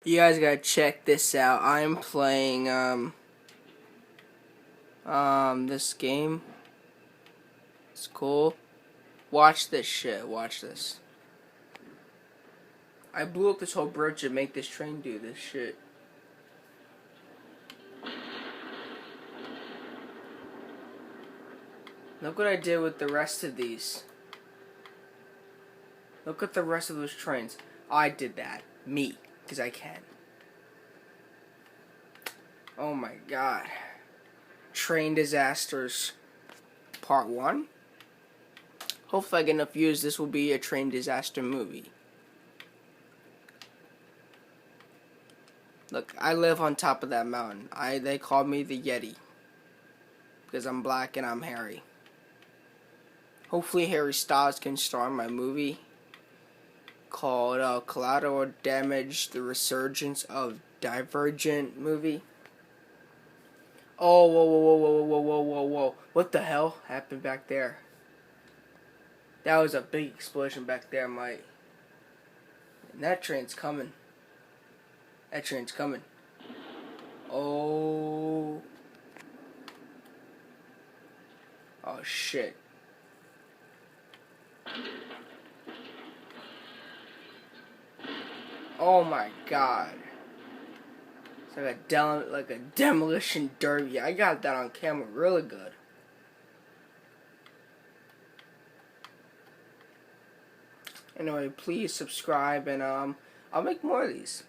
You guys gotta check this out. I'm playing this game. It's cool. Watch this shit. Watch this. I blew up this whole bridge to make this train do this shit. Look what I did with the rest of these. Look at the rest of those trains. I did that. Me. Because I can. Oh my god. Train disasters. Part 1. Hopefully I get enough views. This will be a train disaster movie. Look, I live on top of that mountain. They call me the Yeti. Because I'm black and I'm hairy. Hopefully Harry Styles can star in my movie called Collateral Damage, The Resurgence of Divergent movie. Oh, whoa, whoa, whoa, whoa, whoa, whoa, whoa, whoa. What the hell happened back there? That was a big explosion back there, Mike. And that train's coming. That train's coming. Oh. Oh, shit. Oh my god. It's like a demolition derby. I got that on camera really good. Anyway, please subscribe and I'll make more of these.